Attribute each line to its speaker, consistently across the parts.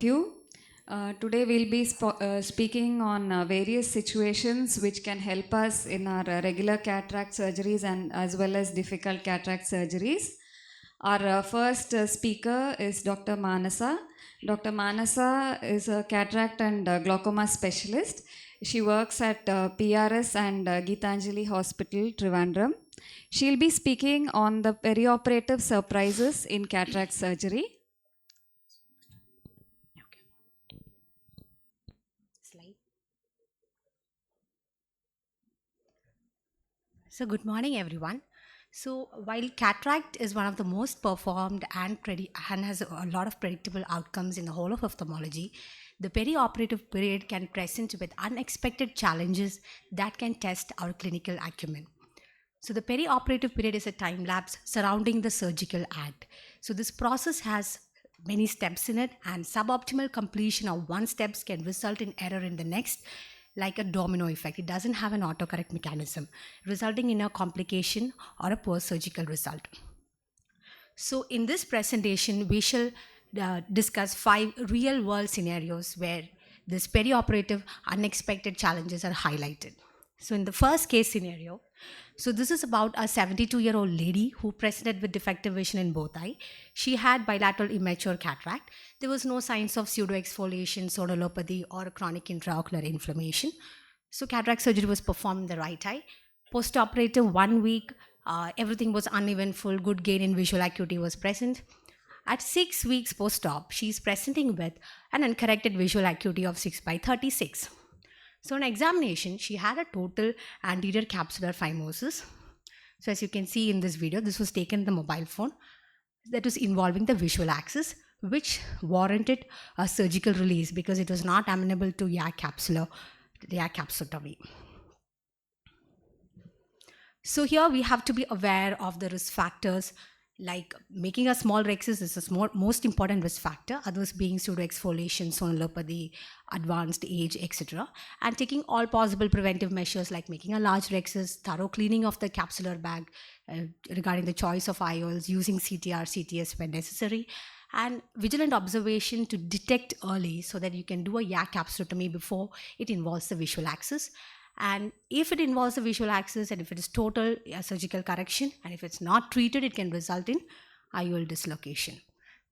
Speaker 1: you. Today we'll be speaking on various situations which can help us in our regular cataract surgeries and as well as difficult cataract surgeries. Our first speaker is Dr. Manasa. Dr. Manasa is a cataract and glaucoma specialist. She works at PRS and Geetanjali Hospital, Trivandrum. She'll be speaking on the perioperative surprises in cataract surgery.
Speaker 2: So good morning everyone. So while cataract is one of the most performed and has a lot of predictable outcomes in the whole of ophthalmology, the perioperative period can present with unexpected challenges that can test our clinical acumen. So the perioperative period is a time lapse surrounding the surgical act. So this process has many steps in it, and suboptimal completion of one steps can result in error in the next, like a domino effect. It doesn't have an autocorrect mechanism, resulting in a complication or a poor surgical result. So in this presentation, we shall discuss 5 real-world scenarios where this perioperative unexpected challenges are highlighted. So in the first case scenario, so this is about a 72-year-old lady who presented with defective vision in both eyes. She had bilateral immature cataract. There was no signs of pseudoexfoliation, sonulopathy, or chronic intraocular inflammation. So cataract surgery was performed in the right eye. Post-operative 1 week, everything was uneventful, good gain in visual acuity was present. At 6 weeks post-op, she is presenting with an uncorrected visual acuity of 6/36. So on examination, she had a total anterior capsular phimosis. So as you can see in this video, this was taken in the mobile phone that was involving the visual axis, which warranted a surgical release because it was not amenable to YAG capsulotomy. So here we have to be aware of the risk factors, like making a small rexus is the most important risk factor, others being pseudoexfoliation, sonulopathy, advanced age, etc. And taking all possible preventive measures like making a large rexus, thorough cleaning of the capsular bag, regarding the choice of IOLs, using CTR, CTS when necessary, and vigilant observation to detect early so that you can do a YAG capsulotomy before it involves the visual axis. And if it involves the visual axis and if it is total surgical correction, and if it's not treated, it can result in IOL dislocation.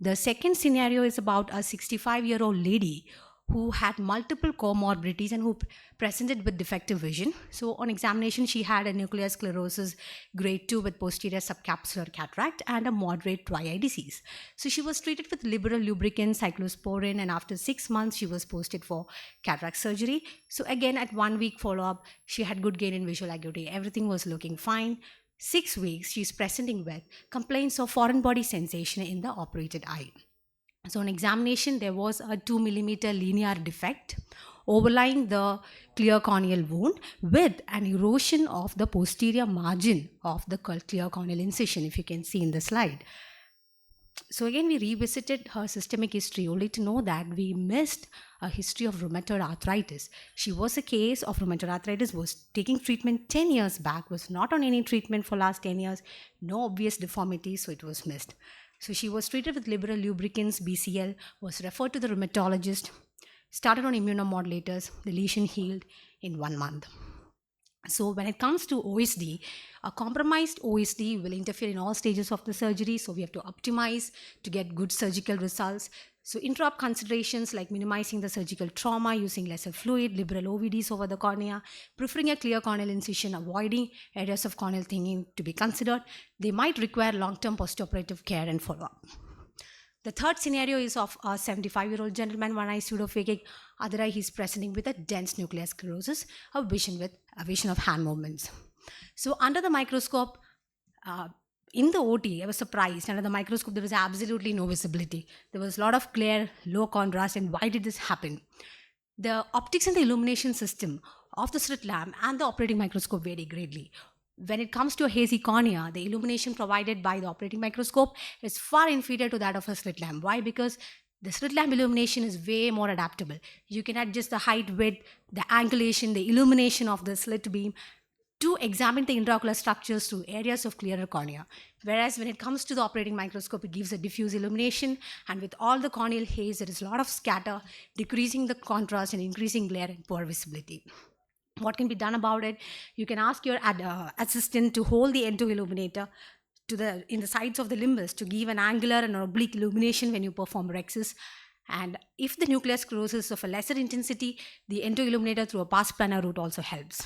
Speaker 2: The second scenario is about a 65-year-old lady who had multiple comorbidities and who presented with defective vision. So on examination, she had a nuclear sclerosis grade 2 with posterior subcapsular cataract and a moderate dry eye disease. So she was treated with liberal lubricant, cyclosporin, and after 6 months, she was posted for cataract surgery. So again, at 1 week follow-up, she had good gain in visual acuity. Everything was looking fine. 6 weeks, she's presenting with complaints of foreign body sensation in the operated eye. So on examination, there was a 2 millimeter linear defect overlying the clear corneal wound with an erosion of the posterior margin of the clear corneal incision, if you can see in the slide. So again, we revisited her systemic history only to know that we missed a history of rheumatoid arthritis. She was a case of rheumatoid arthritis, was taking treatment 10 years back, was not on any treatment for last 10 years, no obvious deformity, so it was missed. So she was treated with liberal lubricants, BCL, was referred to the rheumatologist, started on immunomodulators, the lesion healed in 1 month. So when it comes to OSD, a compromised OSD will interfere in all stages of the surgery, so we have to optimize to get good surgical results. So intra-op considerations like minimizing the surgical trauma, using lesser fluid, liberal OVDs over the cornea, preferring a clear corneal incision, avoiding areas of corneal thinning to be considered. They might require long-term postoperative care and follow-up. The third scenario is of a 75-year-old gentleman, one eye pseudophakic, other eye he's presenting with a dense nuclear sclerosis, a vision of hand movements. So under the microscope, in the OT, I was surprised. Under the microscope, there was absolutely no visibility. There was a lot of glare, low contrast, and why did this happen? The optics and the illumination system of the slit lamp and the operating microscope vary greatly. When it comes to a hazy cornea, the illumination provided by the operating microscope is far inferior to that of a slit lamp. Why? Because the slit lamp illumination is way more adaptable. You can adjust the height, width, the angulation, the illumination of the slit beam to examine the intraocular structures through areas of clearer cornea. Whereas when it comes to the operating microscope, it gives a diffuse illumination, and with all the corneal haze, there is a lot of scatter, decreasing the contrast and increasing glare and poor visibility. What can be done about it? You can ask your assistant to hold the endo illuminator in the sides of the limbus to give an angular and oblique illumination when you perform rexus. And if the nuclear sclerosis is of a lesser intensity, the endo illuminator through a pars plana route also helps.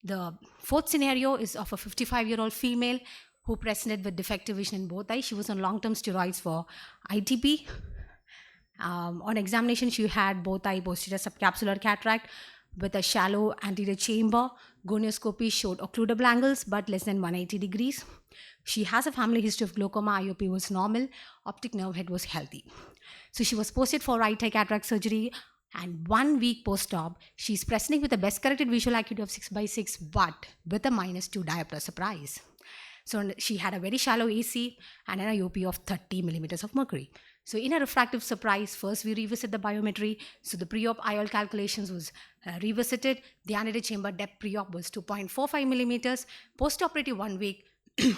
Speaker 2: The fourth scenario is of a 55-year-old female who presented with defective vision in both eyes. She was on long-term steroids for ITP. On examination, she had both eye posterior subcapsular cataract with a shallow anterior chamber. Gonioscopy showed occludable angles but less than 180 degrees. She has a family history of glaucoma. IOP was normal. Optic nerve head was healthy. So she was posted for right eye cataract surgery, and 1 week post-op, she's presenting with a best corrected visual acuity of 6/6 but with a -2 diopter surprise. So she had a very shallow AC and an IOP of 30 millimeters of mercury. So in a refractive surprise, first we revisit the biometry. So the pre-op IOL calculations was revisited. The anterior chamber depth pre-op was 2.45 millimeters. Post-operative 1 week,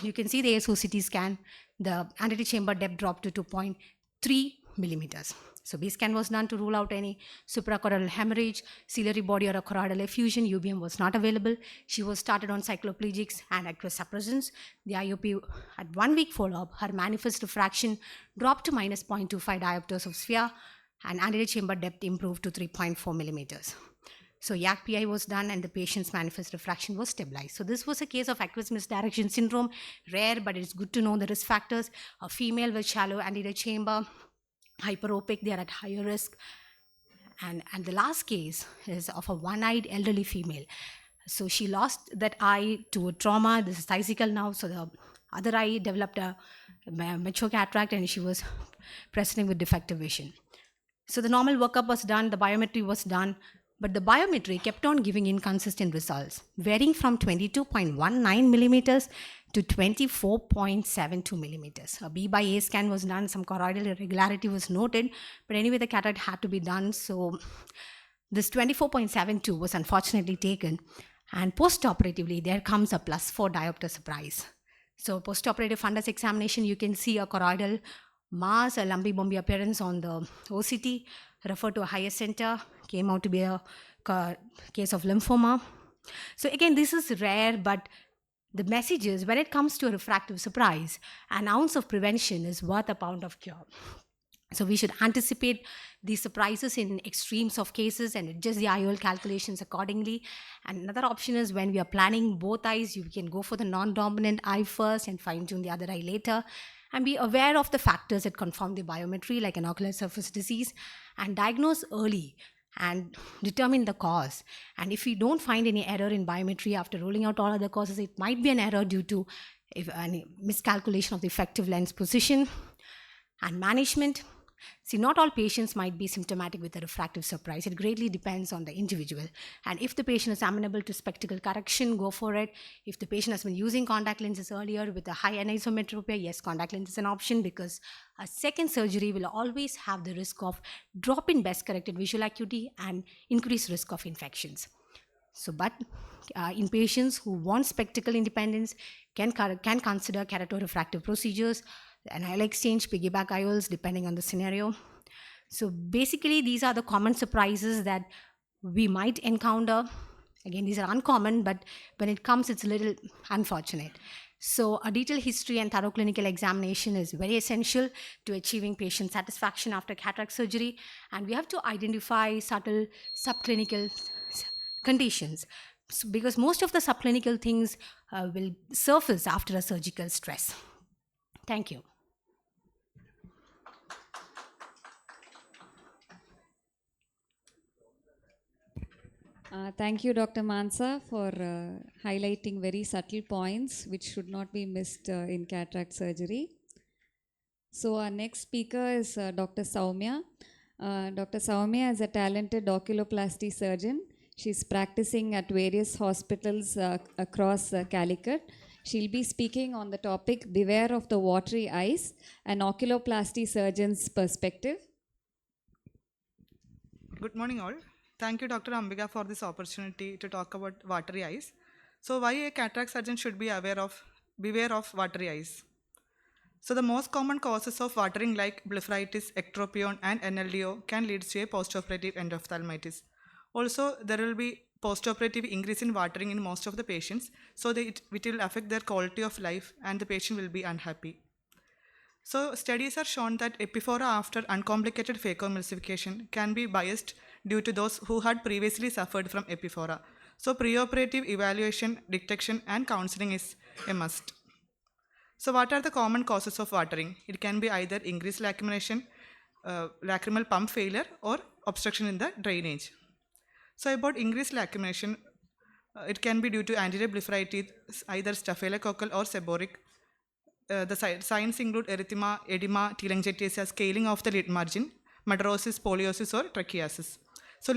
Speaker 2: you can see the ASO-CT scan. The anterior chamber depth dropped to 2.3 millimeters. So B scan was done to rule out any suprachoroidal hemorrhage, ciliary body or a choroidal effusion. UBM was not available. She was started on cycloplegics and aqueous suppressants. The IOP at 1 week follow-up, her manifest refraction dropped to -0.25 diopters of sphere, and anterior chamber depth improved to 3.4 millimeters. So YAC PI was done and the patient's manifest refraction was stabilized. So this was a case of aqueous misdirection syndrome, rare, but it's good to know the risk factors. A female with shallow anterior chamber, hyperopic, they are at higher risk. And the last case is of a one-eyed elderly female. So she lost that eye to a trauma. This is cyclical now. So the other eye developed a mature cataract and she was presenting with defective vision. So the normal workup was done, the biometry was done, but the biometry kept on giving inconsistent results, varying from 22.19 millimeters to 24.72 millimeters. A B by A scan was done, some choroidal irregularity was noted, but anyway, the cataract had to be done. So this 24.72 was unfortunately taken, and post-operatively, there comes a +4 diopter surprise. So post-operative fundus examination, you can see a choroidal mass, a lumpy-bumpy appearance on the OCT, referred to a higher center, came out to be a case of lymphoma. So again, this is rare, but the message is when it comes to a refractive surprise, an ounce of prevention is worth a pound of cure. So we should anticipate these surprises in extremes of cases and adjust the IOL calculations accordingly. And another option is when we are planning both eyes, you can go for the non-dominant eye first and fine-tune the other eye later. And be aware of the factors that conform the biometry, like an ocular surface disease, and diagnose early and determine the cause. And if we don't find any error in biometry after ruling out all other causes, it might be an error due to any miscalculation of the effective lens position and management. See, not all patients might be symptomatic with a refractive surprise. It greatly depends on the individual. And if the patient is amenable to spectacle correction, go for it. If the patient has been using contact lenses earlier with a high anisometropia, yes, contact lens is an option, because a second surgery will always have the risk of drop in best corrected visual acuity and increased risk of infections. So, but in patients who want spectacle independence, can consider keratorefractive procedures, an IOL exchange, piggyback IOLs, depending on the scenario. So basically, these are the common surprises that we might encounter. Again, these are uncommon, but when it comes, it's a little unfortunate. So a detailed history and thorough clinical examination is very essential to achieving patient satisfaction after cataract surgery. And we have to identify subtle subclinical conditions, because most of the subclinical things will surface after a surgical stress. Thank you.
Speaker 1: Thank you, Dr. Mansa, for highlighting very subtle points which should not be missed in cataract surgery. So our next speaker is Dr. Soumya. Dr. Soumya is a talented oculoplasty surgeon. She's practicing at various hospitals across Calicut. She'll be speaking on the topic, Beware of the Watery Eyes, an oculoplasty surgeon's perspective.
Speaker 3: Good morning all. Thank you, Dr. Ambika, for this opportunity to talk about watery eyes. So, why a cataract surgeon should be beware of watery eyes? So, the most common causes of watering, like blepharitis, ectropion, and NLDO, can lead to a postoperative endophthalmitis. Also, there will be postoperative increase in watering in most of the patients, so it will affect their quality of life, and the patient will be unhappy. So, studies are shown that epiphora after uncomplicated phacoemulsification can be biased due to those who had previously suffered from epiphora. So, preoperative evaluation, detection, and counseling is a must. So, what are the common causes of watering? It can be either increased lacrimination, lacrimal pump failure, or obstruction in the drainage. So, about increased lacrimination, it can be due to anterior blepharitis, either staphylococcal or seborrheic. The signs include erythema, edema, telangiectasia, scaling of the lid margin, madarosis, poliosis, or trichiasis. So,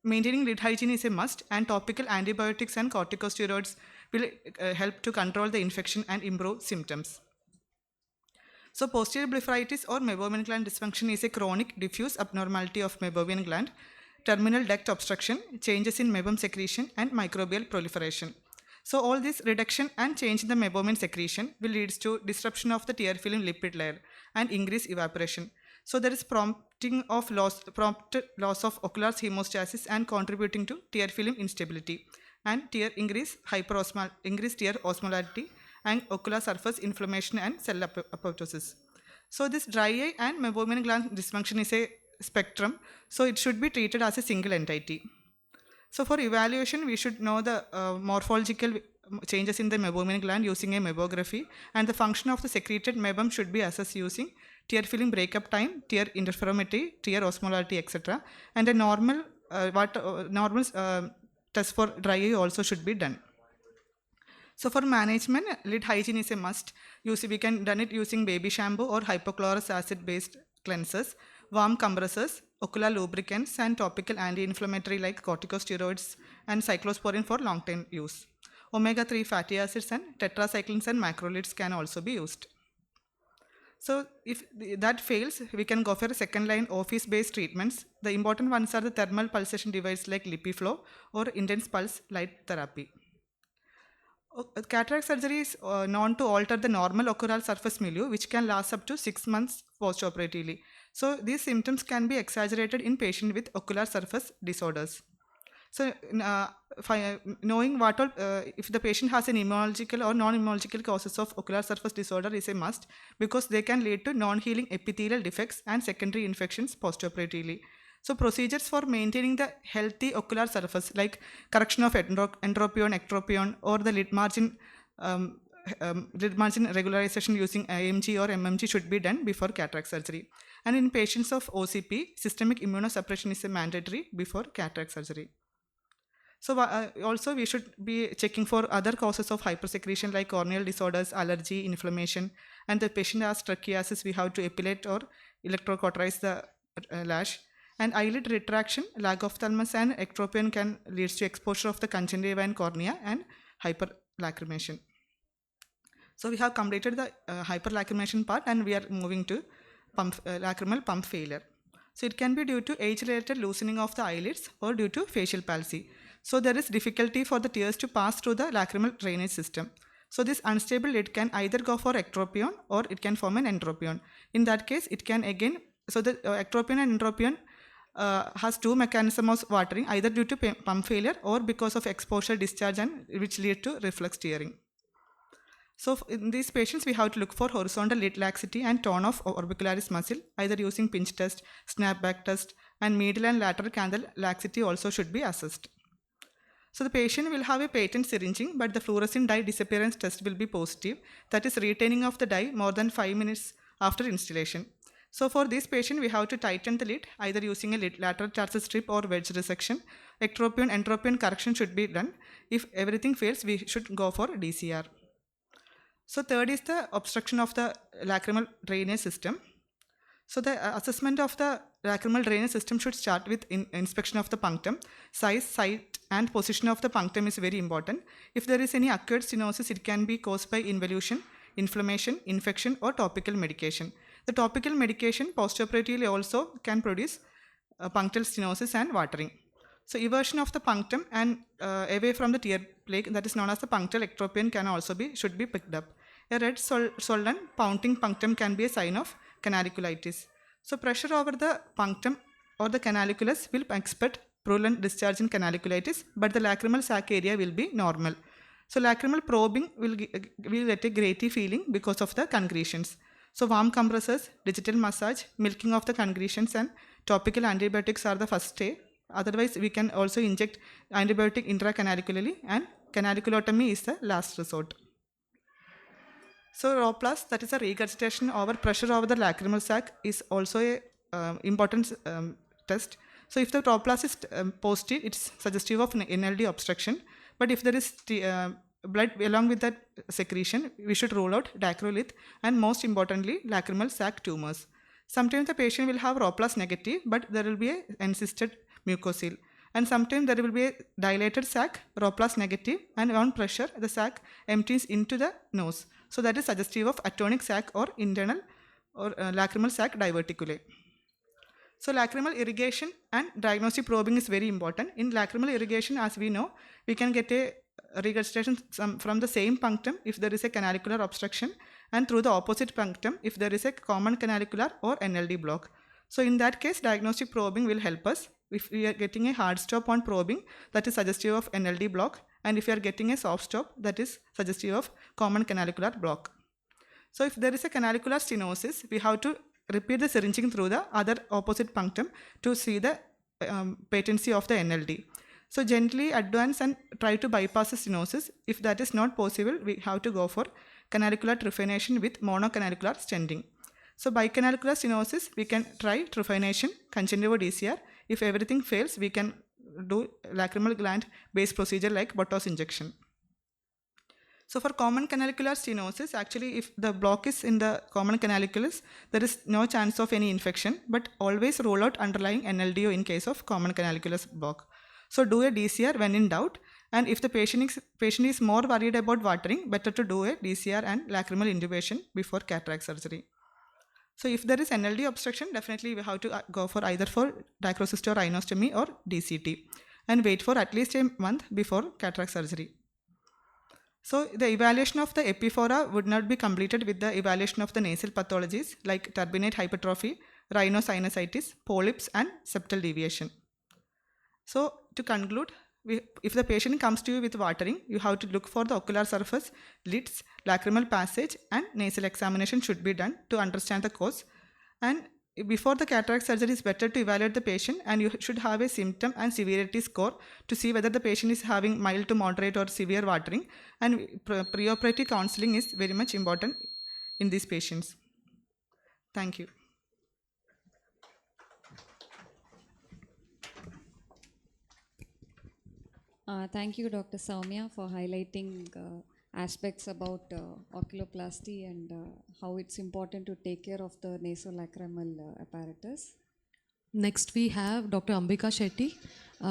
Speaker 3: maintaining lid hygiene is a must, and topical antibiotics and corticosteroids will help to control the infection and improve symptoms. So, posterior blepharitis or meibomian gland dysfunction is a chronic diffuse abnormality of meibomian gland, terminal duct obstruction, changes in meibum secretion, and microbial proliferation. So, all this reduction and change in the meibomian secretion will lead to disruption of the tear film lipid layer and increased evaporation. So, there is prompt loss of ocular hemostasis and contributing to tear film instability and increased tear osmolarity and ocular surface inflammation and cell apoptosis. So, this dry eye and meibomian gland dysfunction is a spectrum, so it should be treated as a single entity. So, for evaluation, we should know the morphological changes in the meibomian gland using a meibography, and the function of the secreted meibum should be assessed using tear film breakup time, tear interferometry, tear osmolarity, etc. And a normal test for dry eye also should be done. So, for management, lid hygiene is a must. We can done it using baby shampoo or hypochlorous acid based cleansers, warm compressors, ocular lubricants, and topical anti-inflammatory like corticosteroids and cyclosporin for long-term use. Omega-3 fatty acids and tetracyclines and macrolides can also be used. So, if that fails, we can go for second-line office-based treatments. The important ones are the thermal pulsation device like LipiFlow or intense pulse light therapy. Cataract surgery is known to alter the normal ocular surface milieu, which can last up to 6 months postoperatively. So, these symptoms can be exaggerated in patients with ocular surface disorders. So, knowing what all, if the patient has an immunological or non-immunological causes of ocular surface disorder is a must, because they can lead to non-healing epithelial defects and secondary infections postoperatively. So, procedures for maintaining the healthy ocular surface like correction of entropion, ectropion, or the lid margin regularization using IMG or MMG should be done before cataract surgery. And in patients of OCP, systemic immunosuppression is a mandatory before cataract surgery. So, also we should be checking for other causes of hypersecretion like corneal disorders, allergy, inflammation, and the patient has trichiasis, we have to epilate or electrocauterize the lash. And eyelid retraction, lag ophthalmos, and ectropion can lead to exposure of the conjunctiva and cornea and hyperlacrimation. So, we have completed the hyperlacrimation part, and we are moving to lacrimal pump failure. So, it can be due to age-related loosening of the eyelids or due to facial palsy. So, there is difficulty for the tears to pass through the lacrimal drainage system. So, this unstable lid can either go for ectropion or it can form an entropion. In that case, it can again, so the ectropion and entropion has two mechanisms of watering, either due to pump failure or because of exposure discharge, and which lead to reflex tearing. So, in these patients, we have to look for horizontal lid laxity and tone of orbicularis muscle, either using pinch test, snapback test, and medial and lateral canthal laxity also should be assessed. So, the patient will have a patent syringing, but the fluorescent dye disappearance test will be positive, that is retaining of the dye more than 5 minutes after installation. So, for this patient, we have to tighten the lid, either using a lateral tarsal strip or wedge resection. Ectropion, entropion correction should be done. If everything fails, we should go for DCR. So, third is the obstruction of the lacrimal drainage system. So, the assessment of the lacrimal drainage system should start with inspection of the punctum. Size, site, and position of the punctum is very important. If there is any acquired stenosis, it can be caused by involution, inflammation, infection, or topical medication. The topical medication postoperatively also can produce punctal stenosis and watering. So eversion of the punctum and away from the tear plaque, that is known as the punctal ectropion, should be picked up. A red swollen pounding punctum can be a sign of canaliculitis. So pressure over the punctum or the canaliculus will expect purulent discharge in canaliculitis, but the lacrimal sac area will be normal. So lacrimal probing will get a graty feeling because of the concretions. So warm compressors, digital massage, milking of the concretions and topical antibiotics are the first step. Otherwise, we can also inject antibiotic intracanalically, and canaliculotomy is the last resort. So Roplas, that is a regurgitation over pressure over the lacrimal sac, is also a important test. So if the Roplas is positive, it's suggestive of an NLD obstruction. But if there is blood along with that secretion, we should rule out dacrolith and most importantly lacrimal sac tumors. Sometimes the patient will have Roplas negative, but there will be an encysted mucocele. And sometimes there will be a dilated sac, Roplas negative, and on pressure the sac empties into the nose. So that is suggestive of atonic sac or internal or lacrimal sac diverticulae. So lacrimal irrigation and diagnostic probing is very important. In lacrimal irrigation, as we know, we can get a regurgitation from the same punctum if there is a canalicular obstruction, and through the opposite punctum if there is a common canalicular or NLD block. So in that case, diagnostic probing will help us. If we are getting a hard stop on probing, that is suggestive of NLD block, and if we are getting a soft stop, that is suggestive of common canalicular block. So if there is a canalicular stenosis, we have to repeat the syringing through the other opposite punctum to see the patency of the NLD. So gently advance and try to bypass the stenosis. If that is not possible, we have to go for canalicular trephination with monocanalicular stenting. So bicanalicular stenosis, we can try trephination, conjunctival DCR. If everything fails, we can do lacrimal gland based procedure like Botox injection. So for common canalicular stenosis, actually if the block is in the common canaliculus, there is no chance of any infection, but always rule out underlying NLDO in case of common canaliculus block. So do a DCR when in doubt, and if the patient is more worried about watering, better to do a DCR and lacrimal intubation before cataract surgery. So if there is NLD obstruction, definitely we have to go for either for dicrocysty or rhinostomy or DCT, and wait for at least a month before cataract surgery. So the evaluation of the epiphora would not be completed with the evaluation of the nasal pathologies like turbinate hypertrophy, rhinosinusitis, polyps and septal deviation. So to conclude, if the patient comes to you with watering, you have to look for the ocular surface, lids, lacrimal passage and nasal examination should be done to understand the cause. And before the cataract surgery, it's better to evaluate the patient, and you should have a symptom and severity score to see whether the patient is having mild to moderate or severe watering, and preoperative counseling is very much important in these patients. Thank you.
Speaker 1: Thank you, Dr. Soumya, for highlighting aspects about oculoplasty and how it's important to take care of the nasolacrimal apparatus.
Speaker 4: Next, we have Dr. Ambika Shetty.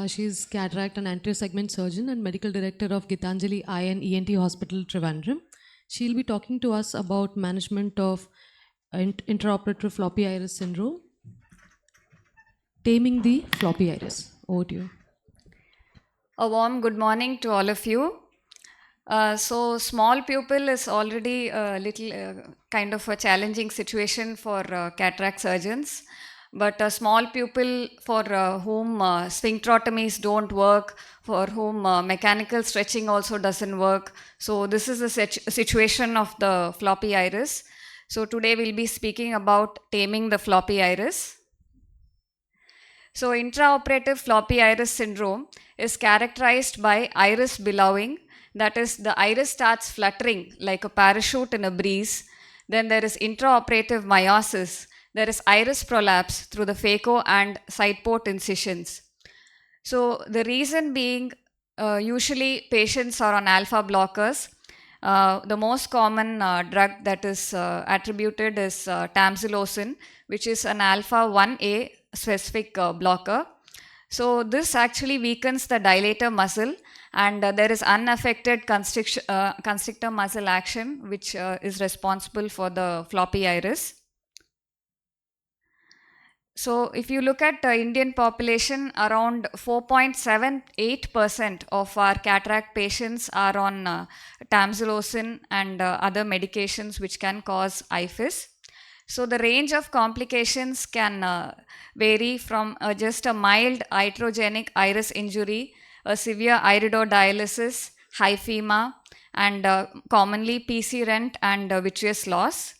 Speaker 4: She is cataract and anterior segment surgeon and medical director of Gitanjali Eye and ENT Hospital, Trivandrum. She'll be talking to us about management of intraoperative floppy iris syndrome, taming the floppy iris. Over to you.
Speaker 1: A warm good morning to all of you. So small pupil is already a little kind of a challenging situation for cataract surgeons. But a small pupil for whom sphincterotomies don't work, for whom mechanical stretching also doesn't work. So this is the situation of the floppy iris. So today we'll be speaking about taming the floppy iris. So intraoperative floppy iris syndrome is characterized by iris billowing. That is, the iris starts fluttering like a parachute in a breeze. Then there is intraoperative meiosis. There is iris prolapse through the phaco and side port incisions. So the reason being, usually patients are on alpha blockers. The most common drug that is attributed is tamsulosin, which is an alpha 1A specific blocker. So this actually weakens the dilator muscle, and there is unaffected constrictor muscle action, which is responsible for the floppy iris. So if you look at the Indian population, around 4.78% of our cataract patients are on tamsulosin and other medications which can cause IFIS. So the range of complications can vary from just a mild iatrogenic iris injury, a severe iridodialysis, hyphema, and commonly PC rent and vitreous loss.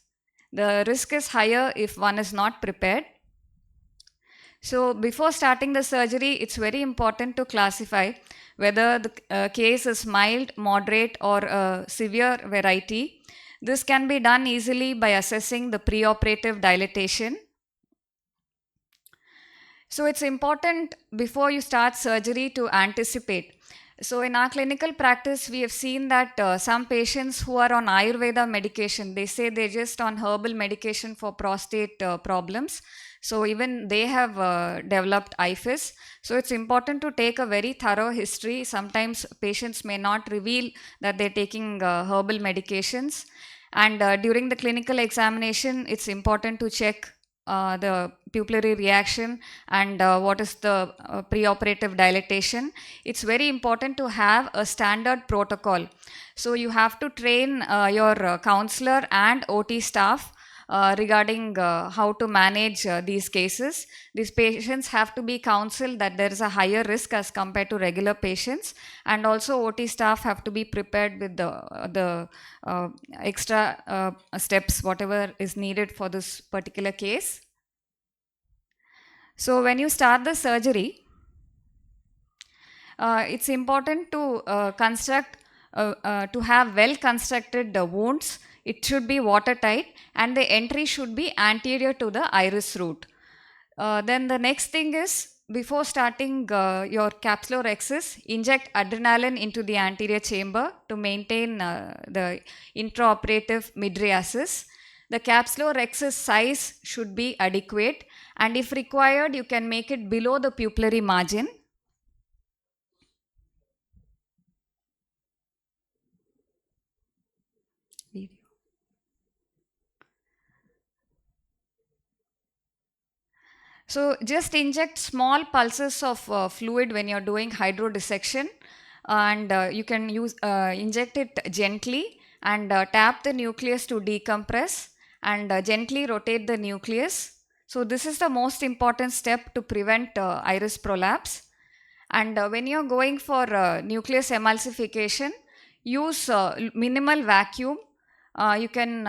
Speaker 1: The risk is higher if one is not prepared. So before starting the surgery, it's very important to classify whether the case is mild, moderate, or severe variety. This can be done easily by assessing the preoperative dilatation. So it's important before you start surgery to anticipate. So in our clinical practice, we have seen that some patients who are on Ayurveda medication, they say they're just on herbal medication for prostate problems. So even they have developed IFIS. So it's important to take a very thorough history. Sometimes patients may not reveal that they're taking herbal medications. And during the clinical examination, it's important to check the pupillary reaction and what is the preoperative dilatation. It's very important to have a standard protocol. So you have to train your counselor and OT staff regarding how to manage these cases. These patients have to be counseled that there is a higher risk as compared to regular patients, and also OT staff have to be prepared with the extra steps, whatever is needed for this particular case. So when you start the surgery, it's important to to have well constructed wounds. It should be watertight and the entry should be anterior to the iris root. Then the next thing is, before starting your capsulorhexis, inject adrenaline into the anterior chamber to maintain the intraoperative mydriasis. The capsulorhexis size should be adequate, and if required, you can make it below the pupillary margin. So just inject small pulses of fluid when you're doing hydrodissection, and you can use inject it gently and tap the nucleus to decompress and gently rotate the nucleus. So this is the most important step to prevent iris prolapse. And when you're going for nucleus emulsification, use minimal vacuum. You can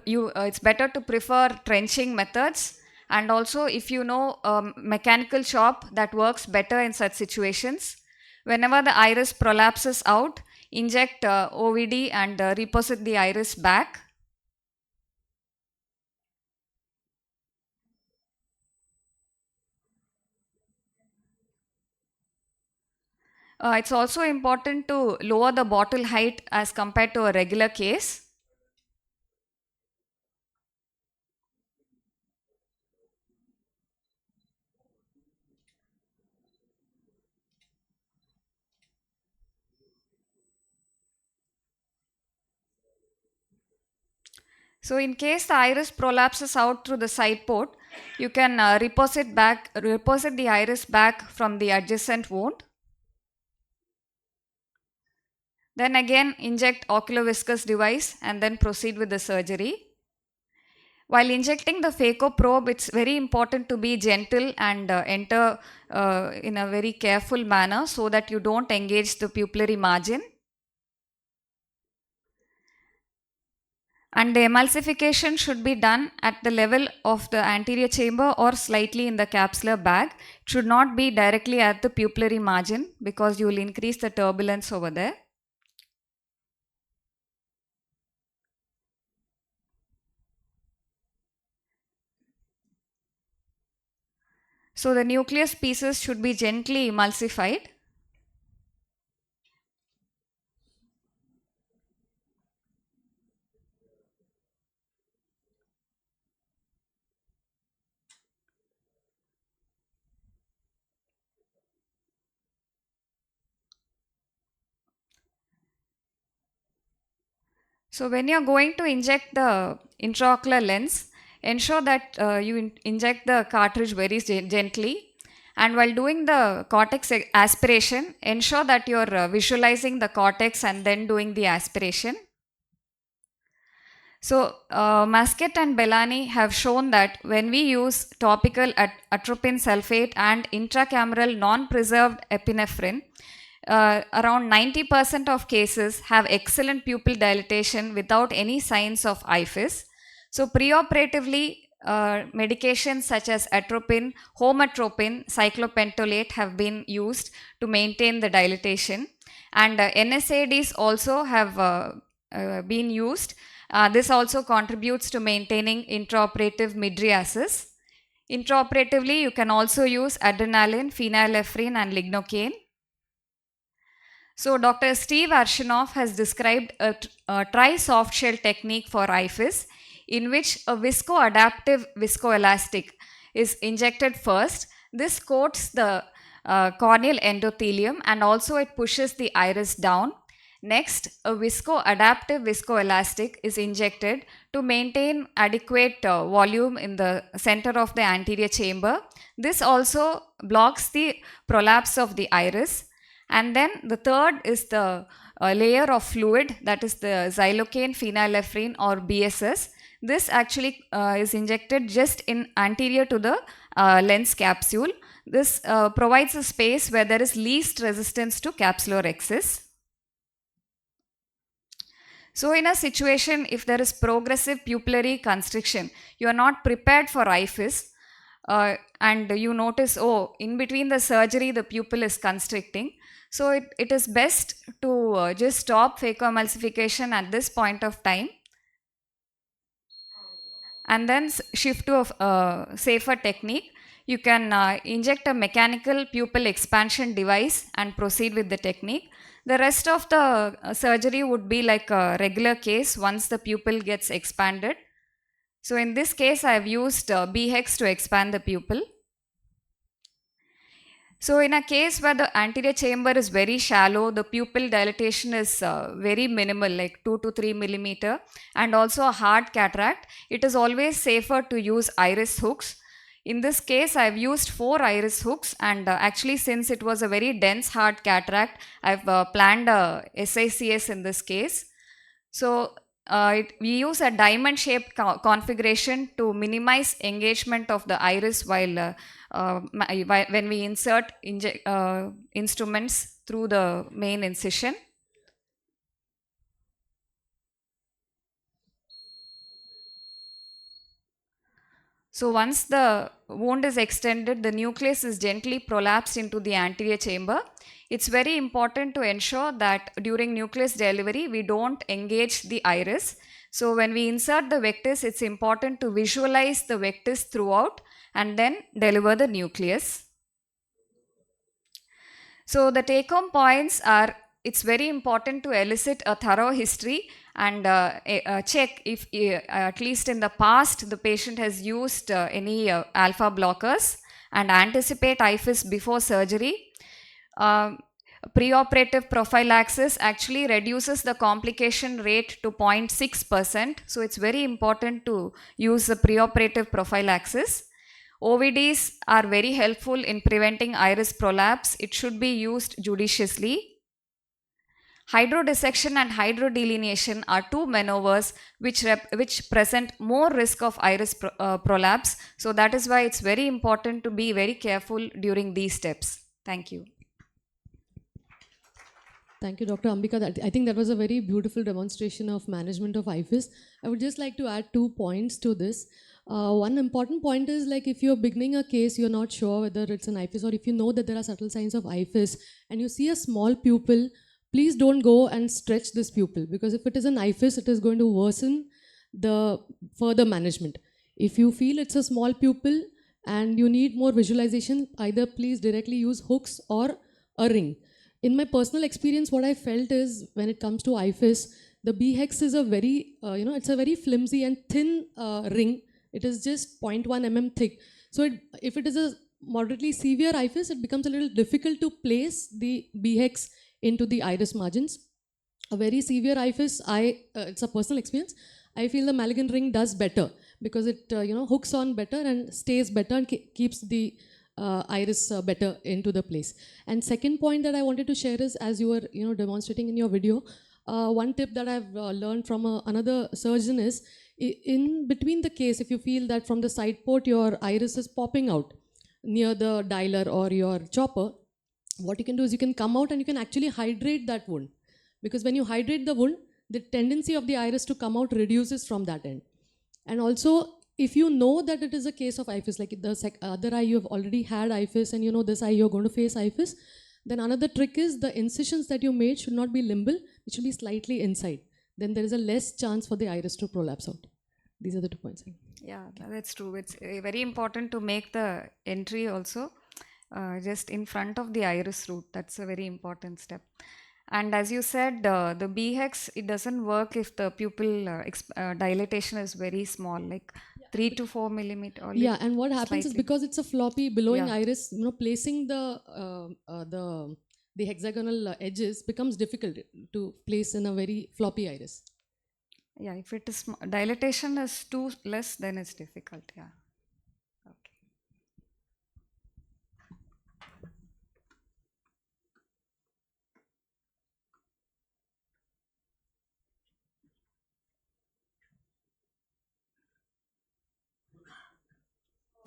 Speaker 1: it's better to prefer trenching methods, and also if you know mechanical shop that works better in such situations. Whenever the iris prolapses out, inject OVD and reposit the iris back. It's also important to lower the bottle height as compared to a regular case. So in case the iris prolapses out through the side port, you can reposit the iris back from the adjacent wound. Then again inject oculoviscous device and then proceed with the surgery. While injecting the phaco probe, it's very important to be gentle and enter in a very careful manner so that you don't engage the pupillary margin. And the emulsification should be done at the level of the anterior chamber or slightly in the capsular bag. It should not be directly at the pupillary margin because you will increase the turbulence over there. So the nucleus pieces should be gently emulsified. So when you are going to inject the intraocular lens, ensure that you inject the cartridge very gently. And while doing the cortex aspiration, ensure that you're visualizing the cortex and then doing the aspiration. So, Muscat and Bellani have shown that when we use topical atropine sulfate and intracameral non-preserved epinephrine, around 90% of cases have excellent pupil dilatation without any signs of IFIS. So, preoperatively, medications such as atropine, homatropine, cyclopentolate have been used to maintain the dilatation, and NSAIDs also have been used. This also contributes to maintaining intraoperative mydriasis. Intraoperatively, you can also use adrenaline, phenylephrine, and lignocaine. So, Dr. Steve Arshinoff has described a tri-soft shell technique for IFIS, in which a viscoadaptive viscoelastic is injected first. This coats the corneal endothelium and also it pushes the iris down. Next, a viscoadaptive viscoelastic is injected to maintain adequate volume in the center of the anterior chamber. This also blocks the prolapse of the iris. And then the third is the layer of fluid, that is the xylocaine phenylephrine or BSS. This actually is injected just in anterior to the lens capsule. This provides a space where there is least resistance to capsulorhexis. So, in a situation if there is progressive pupillary constriction, you are not prepared for IFIS, and you notice, oh, in between the surgery the pupil is constricting. So, it is best to just stop phacoemulsification at this point of time and then shift to a safer technique. You can inject a mechanical pupil expansion device and proceed with the technique. The rest of the surgery would be like a regular case once the pupil gets expanded. So, in this case, I have used B-hex to expand the pupil. So, in a case where the anterior chamber is very shallow, the pupil dilatation is very minimal, like 2 to 3 millimeter, and also a hard cataract, it is always safer to use iris hooks. In this case, I have used 4 iris hooks, and actually since it was a very dense hard cataract, I have planned a SICS in this case. So, we use a diamond shaped configuration to minimize engagement of the iris while when we insert instruments through the main incision. So, once the wound is extended, the nucleus is gently prolapsed into the anterior chamber. It's very important to ensure that during nucleus delivery, we don't engage the iris. So, when we insert the vectis, it's important to visualize the vectis throughout and then deliver the nucleus. So, the take home points are, it's very important to elicit a thorough history and check if at least in the past the patient has used any alpha blockers, and anticipate IFIS before surgery. Preoperative prophylaxis actually reduces the complication rate to 0.6%. So, it's very important to use the preoperative prophylaxis. OVDs are very helpful in preventing iris prolapse. It should be used judiciously. Hydrodissection and hydrodelineation are 2 maneuvers which present more risk of iris prolapse. So, that is why it's very important to be very careful during these steps. Thank you.
Speaker 4: Thank you, Dr. Ambika. I think that was a very beautiful demonstration of management of IFIS. I would just like to add 2 points to this. One important point is, like, if you're beginning a case, you're not sure whether it's an IFIS, or if you know that there are subtle signs of IFIS and you see a small pupil, please don't go and stretch this pupil, because if it is an IFIS, it is going to worsen the further management. If you feel it's a small pupil and you need more visualization, either please directly use hooks or a ring. In my personal experience, what I felt is, when it comes to IFIS, the B-hex is a very, it's a very flimsy and thin ring. It is just 0.1 mm thick. So if it is a moderately severe IFIS, it becomes a little difficult to place the B-hex into the iris margins. A very severe IFIS, it's a personal experience, I feel the Maligan ring does better. because it hooks on better and stays better and keeps the iris better into the place. And second point that I wanted to share is, as you were demonstrating in your video, one tip that I've learned from another surgeon is, in between the case, if you feel that from the side port your iris is popping out near the dialer or your chopper, what you can do is you can come out and you can actually hydrate that wound. Because when you hydrate the wound, the tendency of the iris to come out reduces from that end. And also, if you know that it is a case of IFIS, like the other eye you have already had IFIS and you know this eye you're going to face IFIS, then another trick is the incisions that you made should not be limbal, it should be slightly inside. Then there is a less chance for the iris to prolapse out. These are the 2 points.
Speaker 1: Yeah, that's true. It's very important to make the entry also just in front of the iris root. That's a very important step. And as you said, the BHEX, it doesn't work if the pupil dilatation is very small, like 3 to 4 millimeter. Or
Speaker 4: Yeah, and what happens is, because it's a floppy billowing
Speaker 1: Yeah.
Speaker 4: iris, placing the hexagonal edges becomes difficult to place in a very floppy iris.
Speaker 1: Yeah, if it is dilatation is too less, then it's difficult. Yeah. Okay.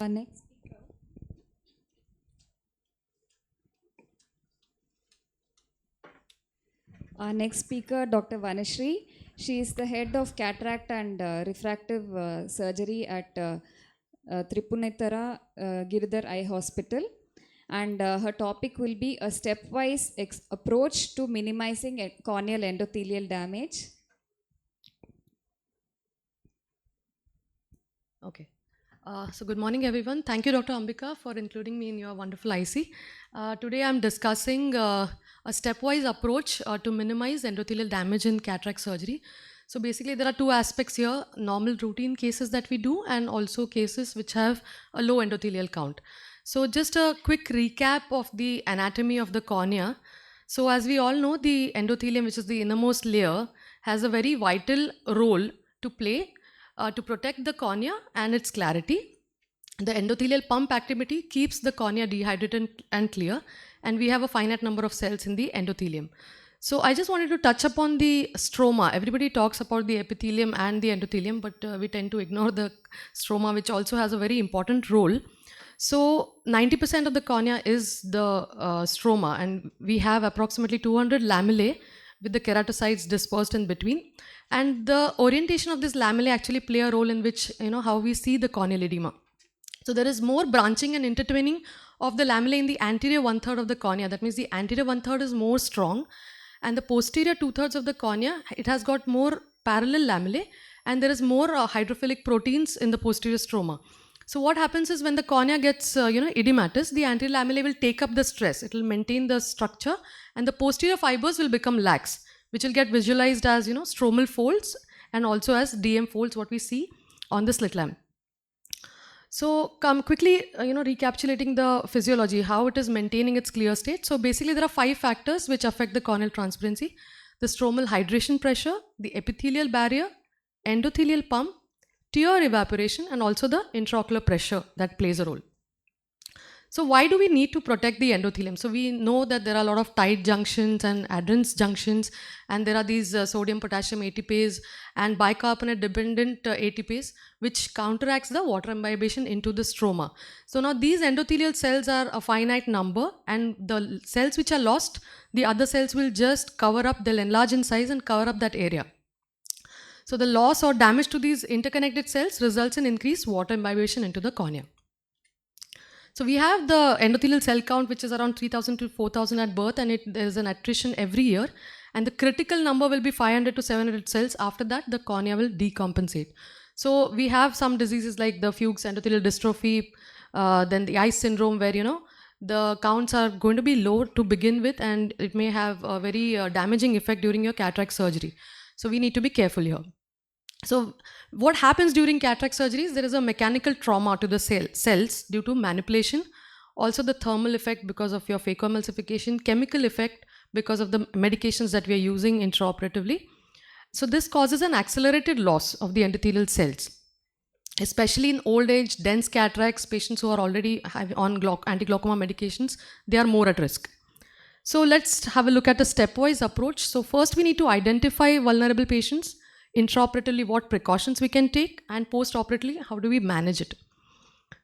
Speaker 1: Next. Our next speaker, Dr. Vanashri. She is the head of cataract and refractive surgery at Tripunetara Giridhar Eye Hospital. And her topic will be a stepwise approach to minimizing corneal endothelial damage.
Speaker 4: Okay. So good morning, everyone. Thank you, Dr. Ambika, for including me in your wonderful IC. Today I'm discussing a stepwise approach to minimize endothelial damage in cataract surgery. So basically there are two aspects here: normal routine cases that we do and also cases which have a low endothelial count. So just a quick recap of the anatomy of the cornea. So as we all know, the endothelium, which is the innermost layer, has a very vital role to play to protect the cornea and its clarity. The endothelial pump activity keeps the cornea dehydrated and clear, and we have a finite number of cells in the endothelium. So I just wanted to touch upon the stroma. Everybody talks about the epithelium and the endothelium, but we tend to ignore the stroma, which also has a very important role. So 90% of the cornea is the stroma, and we have approximately 200 lamellae with the keratocytes dispersed in between. And the orientation of this lamellae actually play a role in which, how we see the corneal edema. So there is more branching and intertwining of the lamellae in the anterior 1/3 of the cornea. That means the anterior 1/3 is more strong, and the posterior 2/3 of the cornea, it has got more parallel lamellae, and there is more hydrophilic proteins in the posterior stroma. So what happens is, when the cornea gets edematous, the anterior lamellae will take up the stress. It will maintain the structure, and the posterior fibers will become lax, which will get visualized as stromal folds and also as DM folds, what we see on the slit lamp. So come quickly, recapitulating the physiology, how it is maintaining its clear state. So basically there are 5 factors which affect the corneal transparency: the stromal hydration pressure, the epithelial barrier, endothelial pump, tear evaporation, and also the intraocular pressure that plays a role. So why do we need to protect the endothelium? So we know that there are a lot of tight junctions and adherence junctions, and there are these sodium-potassium ATPase and bicarbonate-dependent ATPase, which counteracts the water imbibition into the stroma. So now these endothelial cells are a finite number, and the cells which are lost, the other cells will just cover up, they'll enlarge in size and cover up that area. So the loss or damage to these interconnected cells results in increased water imbibition into the cornea. So we have the endothelial cell count, which is around 3,000 to 4,000 at birth, and there is an attrition every year. And the critical number will be 500 to 700 cells. After that, the cornea will decompensate. So we have some diseases like the Fuchs endothelial dystrophy, then the ICE syndrome, where the counts are going to be low to begin with, and it may have a very damaging effect during your cataract surgery. So we need to be careful here. So what happens during cataract surgeries? There is a mechanical trauma to the cells due to manipulation, also the thermal effect because of your phacoemulsification, chemical effect because of the medications that we are using intraoperatively. So this causes an accelerated loss of the endothelial cells. especially in old age, dense cataracts, patients who are already on anti-glaucoma medications, they are more at risk. So let's have a look at a stepwise approach. So first we need to identify vulnerable patients, intraoperatively what precautions we can take, and postoperatively how do we manage it.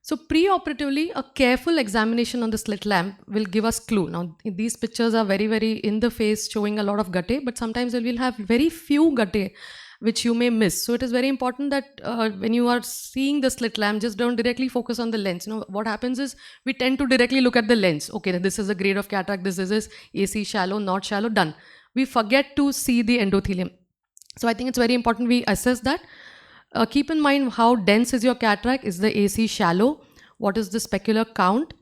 Speaker 4: So preoperatively, a careful examination on the slit lamp will give us clue. Now these pictures are very, very in the face, showing a lot of gutte, but sometimes we will have very few gutte which you may miss. So it is very important that when you are seeing the slit lamp, just don't directly focus on the lens. What happens is we tend to directly look at the lens. Okay, this is a grade of cataract, this is AC shallow, not shallow, done. We forget to see the endothelium. So I think it's very important we assess that. Keep in mind how dense is your cataract, is the AC shallow, what is the specular count,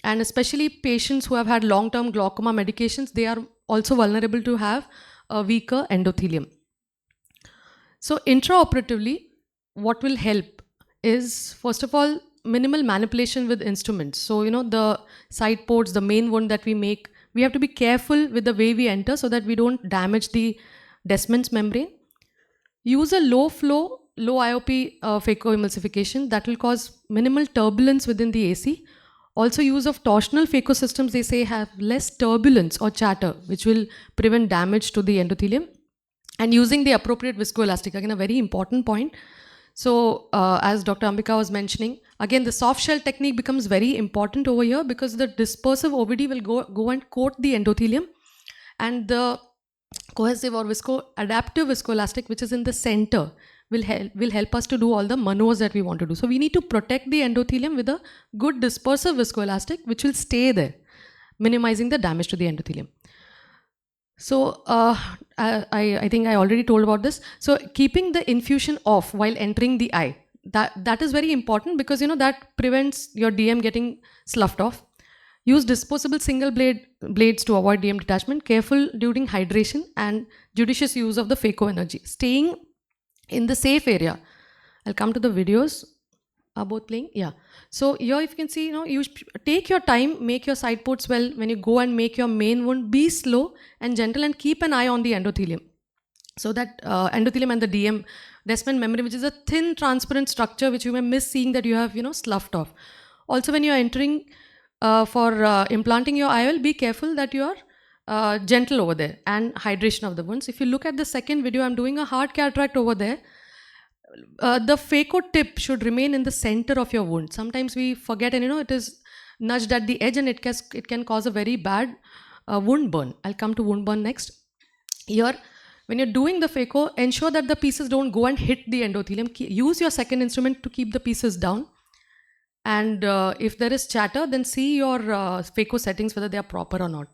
Speaker 4: and especially patients who have had long-term glaucoma medications, they are also vulnerable to have a weaker endothelium. So intraoperatively, what will help is, first of all, minimal manipulation with instruments. So, the side ports, the main wound that we make, we have to be careful with the way we enter so that we don't damage the Descemet's membrane. Use a low flow, low IOP phacoemulsification that will cause minimal turbulence within the AC. Also use of torsional phaco systems, they say, have less turbulence or chatter, which will prevent damage to the endothelium. And using the appropriate viscoelastic, again a very important point. So as Dr. Ambika was mentioning, again the soft shell technique becomes very important over here because the dispersive OVD will go and coat the endothelium, and the cohesive or adaptive viscoelastic, which is in the center, will help us to do all the maneuvers that we want to do. So we need to protect the endothelium with a good dispersive viscoelastic which will stay there, minimizing the damage to the endothelium. So I think I already told about this. So keeping the infusion off while entering the eye, that is very important because that prevents your DM getting sloughed off. Use disposable single blades to avoid DM detachment. Careful during hydration and judicious use of the phaco energy. Staying in the safe area. I'll come to the videos. Are both playing? Yeah. So here if you can see, you take your time, make your side ports well. When you go and make your main wound, be slow and gentle and keep an eye on the endothelium. So that endothelium and the Descemet membrane, which is a thin transparent structure which you may miss seeing that you have, sloughed off. Also when you are entering for implanting your IOL, be careful that you are gentle over there, and hydration of the wounds. If you look at the second video, I'm doing a hard cataract over there. The phaco tip should remain in the center of your wound. Sometimes we forget and it is nudged at the edge and it can cause a very bad wound burn. I'll come to wound burn next. Here, when you're doing the phaco, ensure that the pieces don't go and hit the endothelium. Use your second instrument to keep the pieces down. And if there is chatter, then see your phaco settings, whether they are proper or not.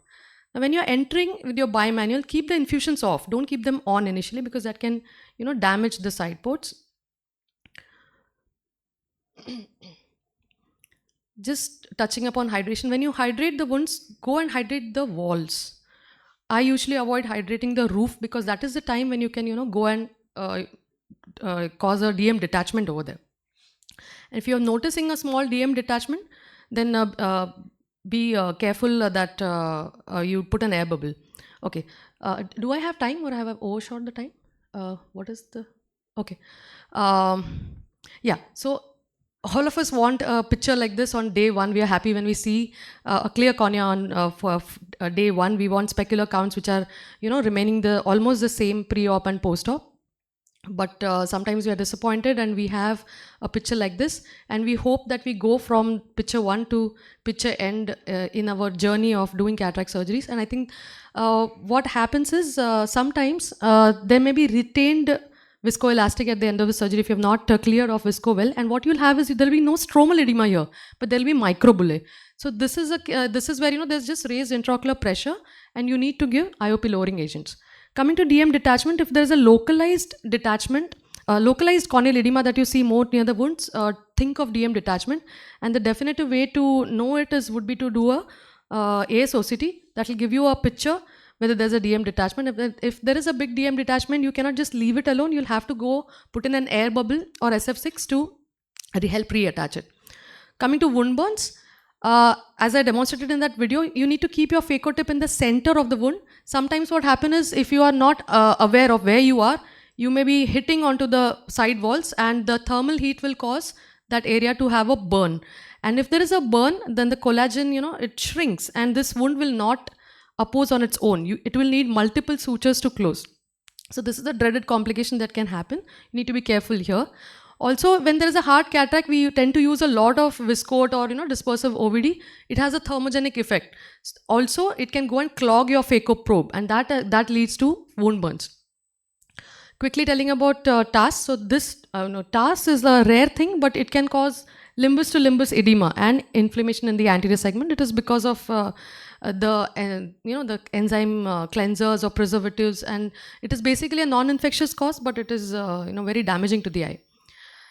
Speaker 4: Now, when you're entering with your bimanual, keep the infusions off. Don't keep them on initially because that can, damage the side ports. Just touching upon hydration. When you hydrate the wounds, go and hydrate the walls. I usually avoid hydrating the roof because that is the time when you can, go and cause a DM detachment over there. And if you're noticing a small DM detachment, then be careful that you put an air bubble. Okay. Do I have time or have I overshot the time? What is the... Okay. Yeah. So all of us want a picture like this on day one. We are happy when we see a clear cornea on for day one. We want specular counts which are, remaining almost the same pre-op and post-op. But sometimes we are disappointed and we have a picture like this, and we hope that we go from picture 1 to picture end in our journey of doing cataract surgeries. And I think what happens is sometimes there may be retained viscoelastic at the end of the surgery if you have not cleared off visco well, and what you'll have is there will be no stromal edema here, but there will be microbullae. So this is where there's just raised intraocular pressure and you need to give IOP lowering agents. Coming to DM detachment, if there is a localized detachment, localized corneal edema that you see more near the wounds, think of DM detachment. And the definitive way to know it would be to do a ASOCT. That will give you a picture whether there's a DM detachment. If there is a big DM detachment, you cannot just leave it alone. You'll have to go put in an air bubble or SF6 to help reattach it. Coming to wound burns, as I demonstrated in that video, you need to keep your phaco tip in the center of the wound. Sometimes what happens is if you are not aware of where you are, you may be hitting onto the side walls, and the thermal heat will cause that area to have a burn. And if there is a burn, then the collagen, it shrinks, and this wound will not oppose on its own. It will need multiple sutures to close. So this is the dreaded complication that can happen. You need to be careful here. Also, when there is a hard cataract, we tend to use a lot of viscoat or dispersive OVD. It has a thermogenic effect. Also, it can go and clog your phacoprobe, and that leads to wound burns. Quickly telling about TAS. So this TAS is a rare thing, but it can cause limbus to limbus edema and inflammation in the anterior segment. It is because of the enzyme cleansers or preservatives, and it is basically a non-infectious cause, but it is very damaging to the eye.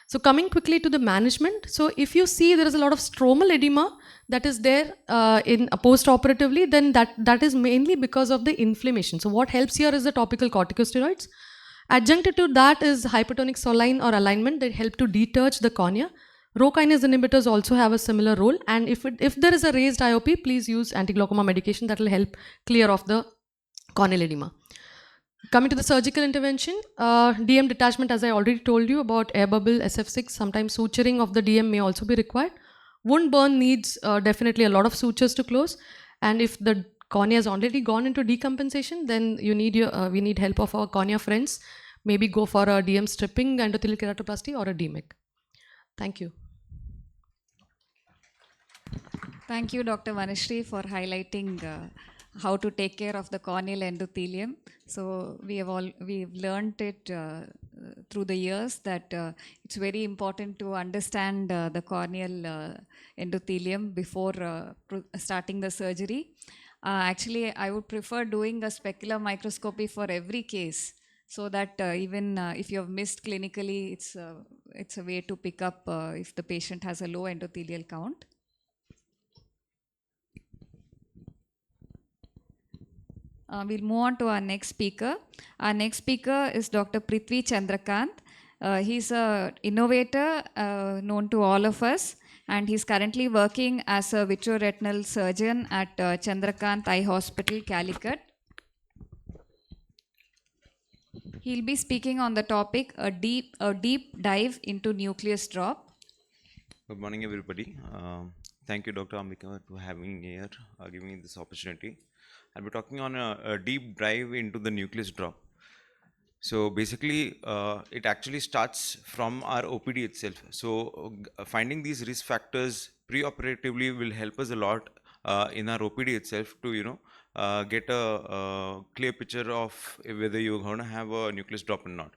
Speaker 4: So coming quickly to the management. So if you see there is a lot of stromal edema that is there in post-operatively, then that is mainly because of the inflammation. So what helps here is the topical corticosteroids. Adjuncted to that is hypertonic saline or alignment that help to deturge the cornea. Rho kinase inhibitors also have a similar role, and if there is a raised IOP, please use anti-glaucoma medication that will help clear off the corneal edema. Coming to the surgical intervention, DM detachment, as I already told you about air bubble, SF6, sometimes suturing of the DM may also be required. Wound burn needs definitely a lot of sutures to close, and if the cornea has already gone into decompensation, then we need help of our cornea friends. Maybe go for a DM stripping, endothelial keratoplasty, or a DMEC. Thank you.
Speaker 1: Thank you, Dr. Vanishri, for highlighting how to take care of the corneal endothelium. So we've learned it through the years that it's very important to understand the corneal endothelium before starting the surgery. Actually, I would prefer doing a specular microscopy for every case, so that even if you have missed clinically, it's a way to pick up if the patient has a low endothelial count. We'll move on to our next speaker. Our next speaker is Dr. Prithvi Chandrakant. He's an innovator known to all of us, and he's currently working as a vitreoretinal surgeon at Chandrakant Eye Hospital, Calicut. He'll be speaking on the topic, a deep dive into nucleus drop.
Speaker 5: Good morning, everybody. Thank you, Dr. Ambika, for having me here, giving me this opportunity. I'll be talking on a deep dive into the nucleus drop. So basically, it actually starts from our OPD itself. So finding these risk factors pre-operatively will help us a lot in our OPD itself to get a clear picture of whether you're going to have a nucleus drop or not.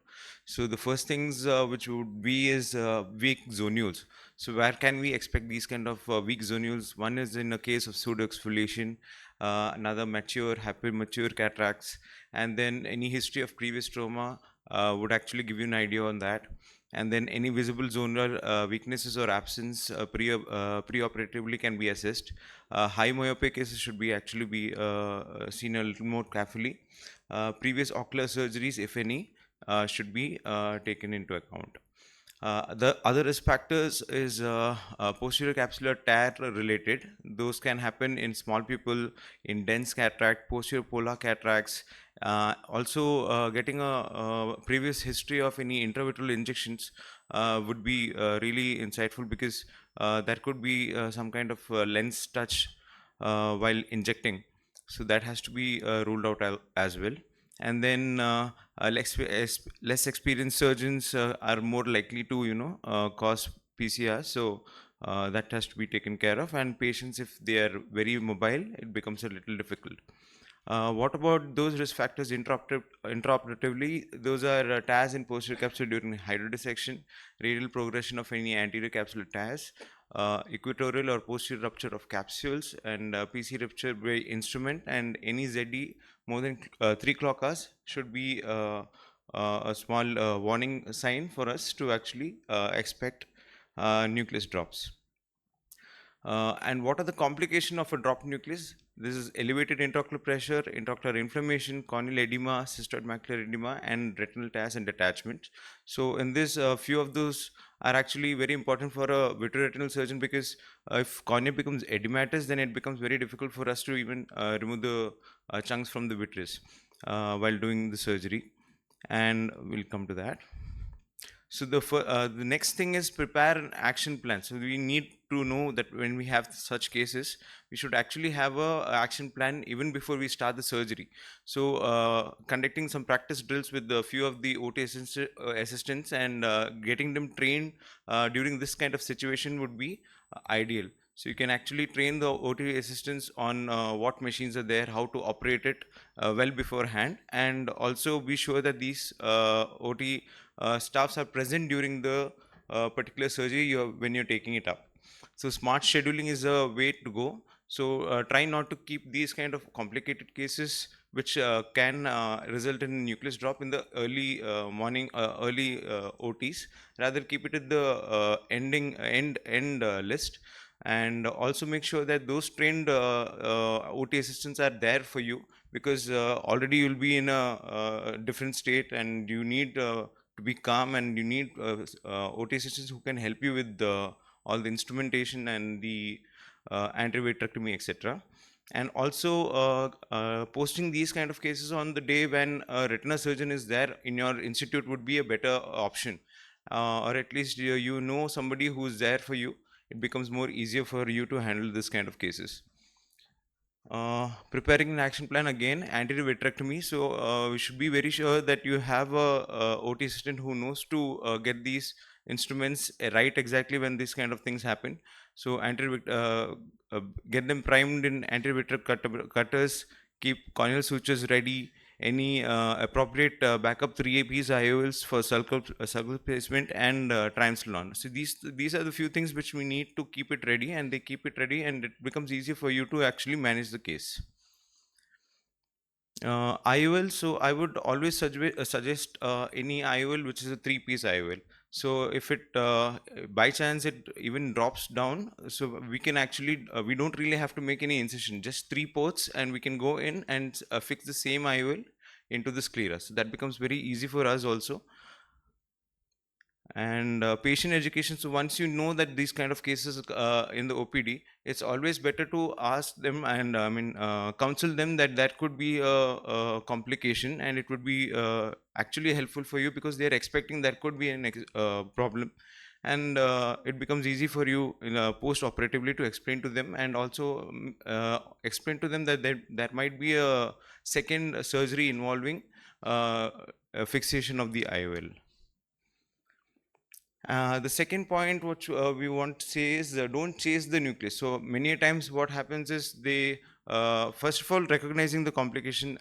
Speaker 5: So the first things which would be is weak zonules. So where can we expect these kind of weak zonules? One is in a case of pseudoexfoliation, another mature, mature cataracts, and then any history of previous trauma would actually give you an idea on that. And then any visible zonal weaknesses or absence pre-operatively can be assessed. High myopia cases should be seen a little more carefully. Previous ocular surgeries, if any, should be taken into account. The other risk factors is posterior capsular tear related. Those can happen in small people, in dense cataract, posterior polar cataracts. Also, getting a previous history of any intravitreal injections would be really insightful, because there could be some kind of lens touch while injecting. So that has to be ruled out as well. And then less experienced surgeons are more likely to cause PCR, so that has to be taken care of. And patients, if they are very mobile, it becomes a little difficult. What about those risk factors intraoperatively? Those are tears in posterior capsule during hydrodissection, radial progression of any anterior capsular tears, equatorial or posterior rupture of capsules, and PC rupture by instrument, and any ZD more than 3 clock hours should be a small warning sign for us to actually expect nucleus drops. And what are the complications of a dropped nucleus? This is elevated intraocular pressure, intraocular inflammation, corneal edema, cystoid macular edema, and retinal tears and detachment. So in this, few of those are actually very important for a vitreoretinal surgeon, because if cornea becomes edematous, then it becomes very difficult for us to even remove the chunks from the vitreous while doing the surgery. and we'll come to that. So the next thing is prepare an action plan. So we need to know that when we have such cases, we should actually have a action plan even before we start the surgery. So conducting some practice drills with a few of the OT assistants and getting them trained during this kind of situation would be ideal. So you can actually train the OT assistants on what machines are there, how to operate it well beforehand, and also be sure that these OT staffs are present during the particular surgery when you're taking it up. So smart scheduling is a way to go. So try not to keep these kind of complicated cases which can result in nucleus drop in the early morning, early OTs. Rather keep it at the end list, and also make sure that those trained OT assistants are there for you, because already you'll be in a different state and you need to be calm, and you need OT assistants who can help you with all the instrumentation and the anterior vitrectomy, etc. And also posting these kind of cases on the day when a retina surgeon is there in your institute would be a better option, or at least you know somebody who's there for you. It becomes more easier for you to handle this kind of cases. Preparing an action plan, again, anterior vitrectomy. So we should be very sure that you have a OT assistant who knows to get these instruments right exactly when these kind of things happen. So get them primed in anterior vitrectomy cutters, keep corneal sutures ready, any appropriate backup 3APs IOLs for circle placement, and triamcinolone. So these are the few things which we need to keep it ready, and they keep it ready, and it becomes easier for you to actually manage the case. IOL, so I would always suggest any IOL which is a 3-piece IOL. So if it by chance it even drops down, so we can actually we don't really have to make any incision, just 3 ports, and we can go in and fix the same IOL into the sclera. So that becomes very easy for us also. And patient education, so once you know that these kind of cases in the OPD, it's always better to ask them and counsel them that that could be a complication, and it would be actually helpful for you, because they're expecting there could be an problem. And it becomes easy for you post operatively to explain to them, and also explain to them that there might be a second surgery involving a fixation of the IOL. The second point which we want to say is don't chase the nucleus. So many times what happens is they first of all recognizing the complication,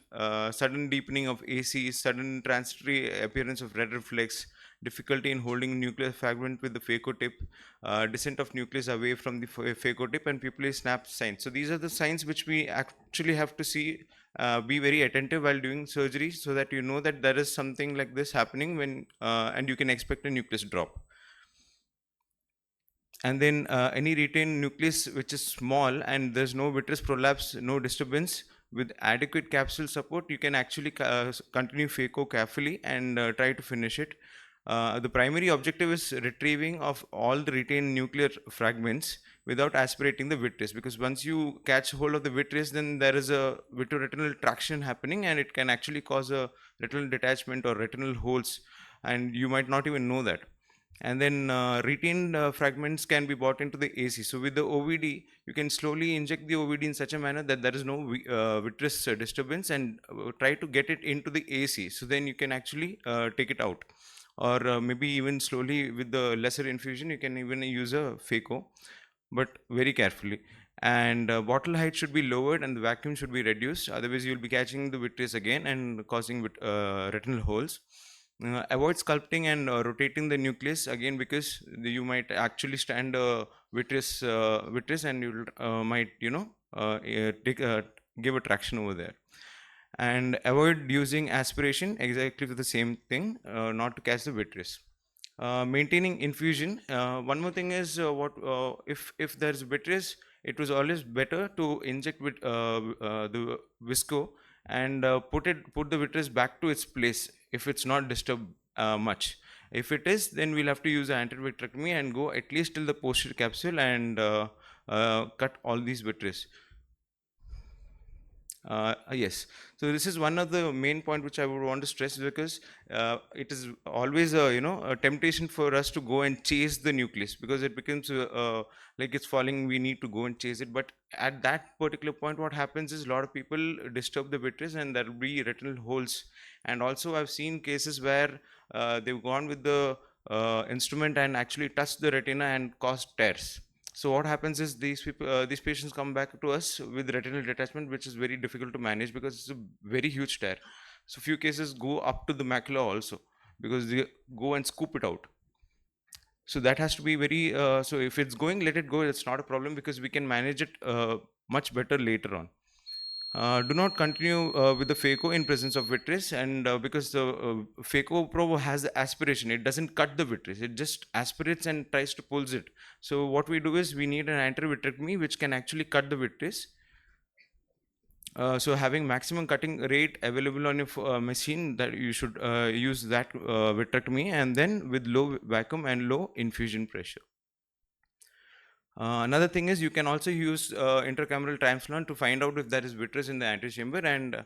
Speaker 5: sudden deepening of AC, sudden transitory appearance of red reflex, difficulty in holding nuclear fragment with the phaco tip, descent of nucleus away from the phaco tip, and pupillary snap signs. So these are the signs which we actually have to see, be very attentive while doing surgery, so that you know that there is something like this happening when and you can expect a nucleus drop. And then any retained nucleus which is small and there's no vitreous prolapse, no disturbance, with adequate capsule support, you can actually continue phaco carefully and try to finish it. The primary objective is retrieving of all the retained nuclear fragments without aspirating the vitreous, because once you catch hold of the vitreous, then there is a vitreoretinal traction happening, and it can actually cause a retinal detachment or retinal holes, and you might not even know that. And then retained fragments can be brought into the AC. So with the OVD, you can slowly inject the OVD in such a manner that there is no vitreous disturbance, and try to get it into the AC. So then you can actually take it out, or maybe even slowly with the lesser infusion, you can even use a phaco, but very carefully. And bottle height should be lowered and the vacuum should be reduced, otherwise you'll be catching the vitreous again and causing retinal holes. Avoid sculpting and rotating the nucleus again, because you might actually stand vitreous and you might give a traction over there. And avoid using aspiration exactly for the same thing, not to catch the vitreous. Maintaining infusion. One more thing is if there's vitreous, it was always better to inject with the visco and put the vitreous back to its place if it's not disturbed much. If it is, then we'll have to use anterior vitrectomy and go at least till the posterior capsule and cut all these vitreous. Yes. So this is one of the main point which I would want to stress, because it is always a temptation for us to go and chase the nucleus, because it becomes like it's falling. We need to go and chase it. But at that particular point, what happens is a lot of people disturb the vitreous, and there will be retinal holes. And also, I've seen cases where they've gone with the instrument and actually touched the retina and caused tears. So what happens is these patients come back to us with retinal detachment, which is very difficult to manage because it's a very huge tear. So few cases go up to the macula also, because they go and scoop it out. So that has to be very. So if it's going, let it go. It's not a problem, because we can manage it much better later on. Do not continue with the phaco in presence of vitreous, and because the phaco probe has the aspiration, it doesn't cut the vitreous, it just aspirates and tries to pulls it. So what we do is we need an anterior vitrectomy which can actually cut the vitreous. So having maximum cutting rate available on your machine, that you should use that vitrectomy, and then with low vacuum and low infusion pressure. Another thing is you can also use intracameral transplants to find out if there is vitreous in the anterior chamber, and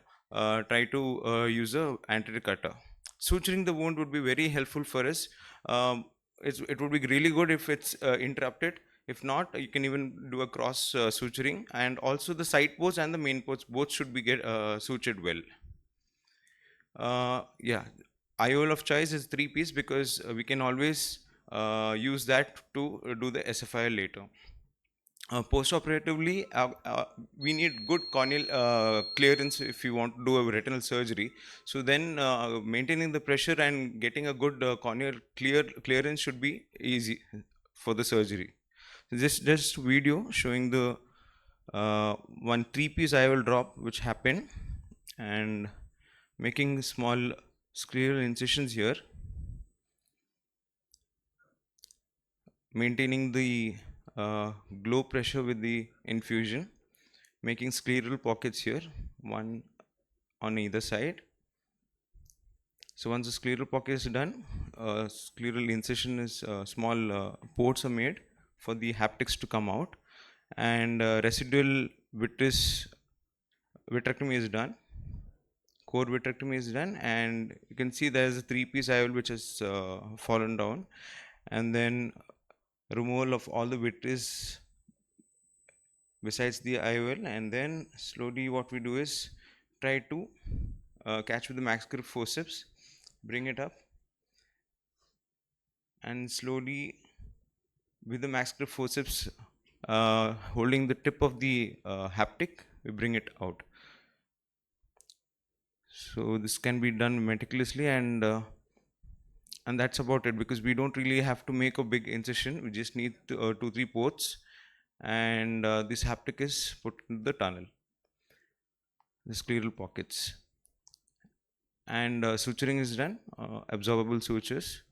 Speaker 5: try to use a anterior cutter. Suturing the wound would be very helpful for us. It would be really good if it's interrupted. If not, you can even do a cross suturing, and also the side ports and the main ports both should be sutured well. Yeah, IOL of choice is 3-piece, because we can always use that to do the SFIL later. Post-operatively, we need good corneal clearance if you want to do a retinal surgery. So then maintaining the pressure and getting a good corneal clearance should be easy for the surgery. Just video showing the one 3-piece IOL drop which happened, and making small scleral incisions here, maintaining the glow pressure with the infusion, making scleral pockets here, one on either side. So once the scleral pocket is done, scleral incision is small ports are made for the haptics to come out, and residual vitreous vitrectomy is done. Core vitrectomy is done, and you can see there is a 3-piece IOL which has fallen down, and then removal of all the vitreous besides the IOL, and then slowly what we do is try to catch with the max grip forceps, bring it up, and slowly with the max grip forceps holding the tip of the haptic, we bring it out. So this can be done meticulously, and that's about it, because we don't really have to make a big incision. We just need 2-3 ports, and this haptic is put in the tunnel, the scleral pockets, and suturing is done, absorbable sutures.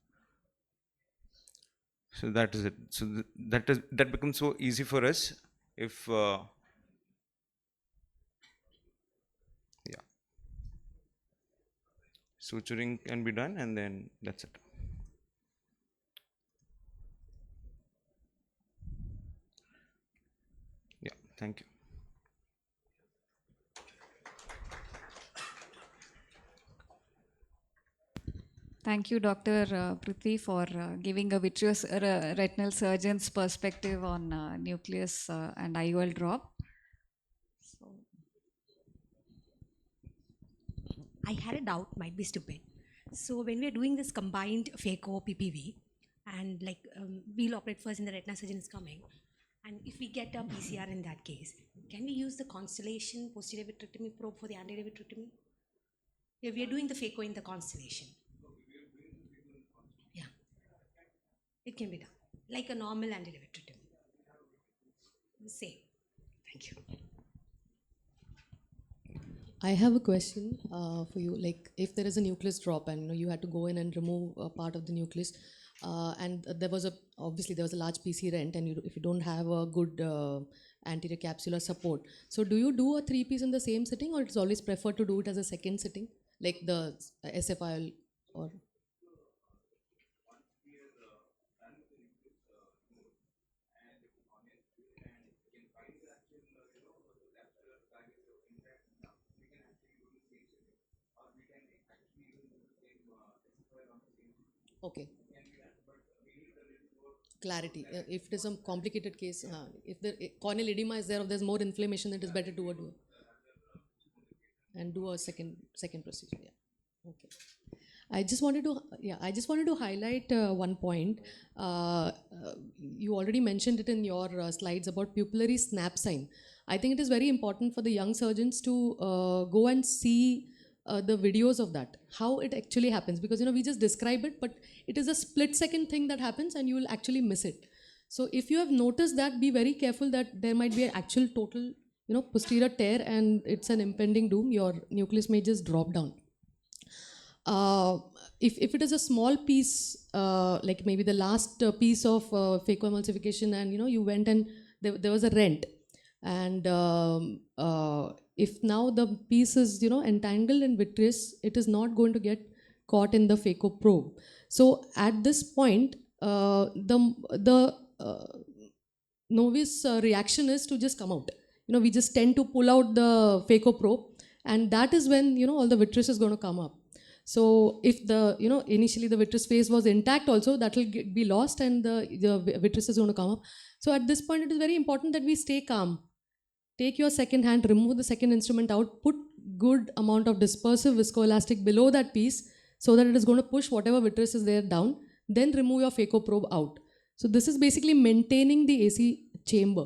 Speaker 5: So that is it. So that becomes so easy for us if yeah, suturing can be done, and then that's it. Yeah, thank you.
Speaker 1: Thank you, Dr. Prithvi, for giving a vitreous retinal surgeon's perspective on nucleus and IOL drop. So,
Speaker 2: I had a doubt, might be stupid. So when we are doing this combined phaco PPV, and like we'll operate first and the retina surgeon is coming, and if we get a PCR in that case, can we use the constellation posterior vitrectomy probe for the anterior vitrectomy? Yeah, we are doing the phaco in the constellation. Yeah, it can be done like a normal anterior vitrectomy. Same. Thank you.
Speaker 4: I have a question for you. Like, if there is a nucleus drop and you had to go in and remove a part of the nucleus, and there was obviously there was a large PC rent, and if you don't have a good anterior capsular support, so do you do a 3-piece in the same sitting, or it's always preferred to do it as a second sitting, like the SFIL or? Okay. Clarity. If it is a complicated case, if the corneal edema is there, or there's more inflammation, it is better to do and do a second procedure. Yeah. Okay. I just wanted to highlight one point. You already mentioned it in your slides about pupillary snap sign. I think it is very important for the young surgeons to go and see the videos of that, how it actually happens, because we just describe it, but it is a split second thing that happens and you will actually miss it. So if you have noticed that, be very careful that there might be an actual total posterior tear and it's an impending doom. Your nucleus may just drop down. If it is a small piece, like maybe the last piece of phacoemulsification, and you went and there was a rent, and if now the piece is entangled in vitreous, it is not going to get caught in the phaco probe. So at this point, the novice reaction is to just come out. We just tend to pull out the phaco probe, and that is when all the vitreous is going to come up. So if the initially the vitreous phase was intact, also that will be lost, and the vitreous is going to come up. So at this point, it is very important that we stay calm. Take your second hand, remove the second instrument out, put good amount of dispersive viscoelastic below that piece so that it is going to push whatever vitreous is there down. Then remove your phaco probe out. So this is basically maintaining the AC chamber.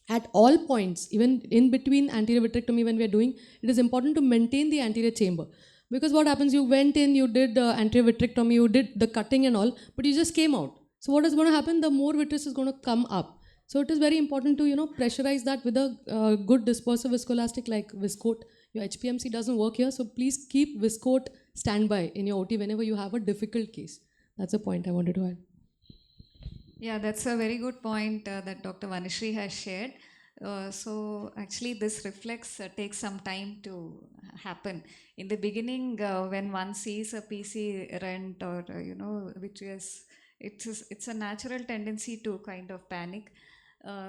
Speaker 4: At all points, even in between anterior vitrectomy when we are doing, it is important to maintain the anterior chamber. Because what happens, you went in, you did anterior vitrectomy, you did the cutting and all, but you just came out. So what is going to happen? The more vitreous is going to come up. So it is very important to pressurize that with a good dispersive viscoelastic like Viscoat. Your HPMC doesn't work here, so please keep Viscoat standby in your OT whenever you have a difficult case. That's a point I wanted to add.
Speaker 1: Yeah, that's a very good point that Dr. Vanishri has shared. So actually this reflex takes some time to happen. In the beginning, when one sees a PC rent or, which is, it's a natural tendency to kind of panic.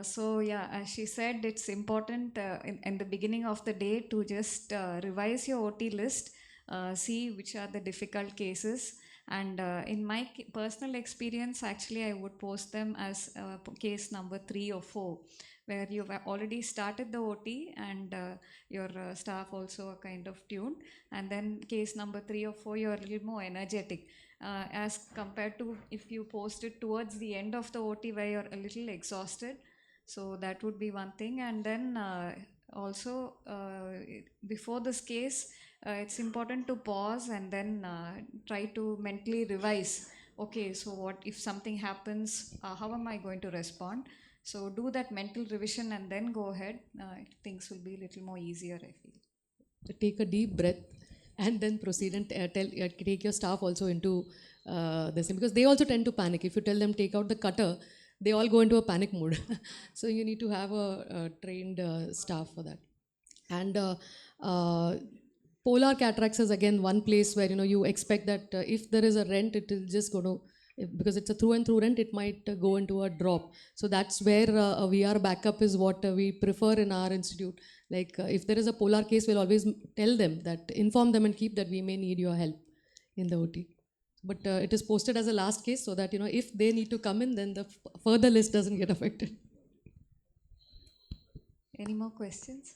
Speaker 1: So yeah, as she said, it's important in the beginning of the day to just revise your OT list, see which are the difficult cases. And in my personal experience, actually, I would post them as case number 3 or 4, where you've already started the OT and your staff also are kind of tuned. And then case number 3 or 4, you're a little more energetic as compared to if you post it towards the end of the OT where you're a little exhausted. So that would be one thing. And then also before this case, it's important to pause and then try to mentally revise. Okay, so what if something happens? How am I going to respond? So do that mental revision and then go ahead. Things will be a little more easier, I feel.
Speaker 4: Take a deep breath and then proceed and take your staff also into this thing, because they also tend to panic. If you tell them take out the cutter, they all go into a panic mode. So you need to have a trained staff for that. And polar cataracts is again one place where you expect that if there is a rent, it is just going to, because it's a through and through rent, it might go into a drop. So that's where a VR backup is what we prefer in our institute. Like if there is a polar case, we'll always tell them that, inform them and keep that we may need your help in the OT. But it is posted as a last case so that if they need to come in, then the further list doesn't get affected.
Speaker 1: Any more questions?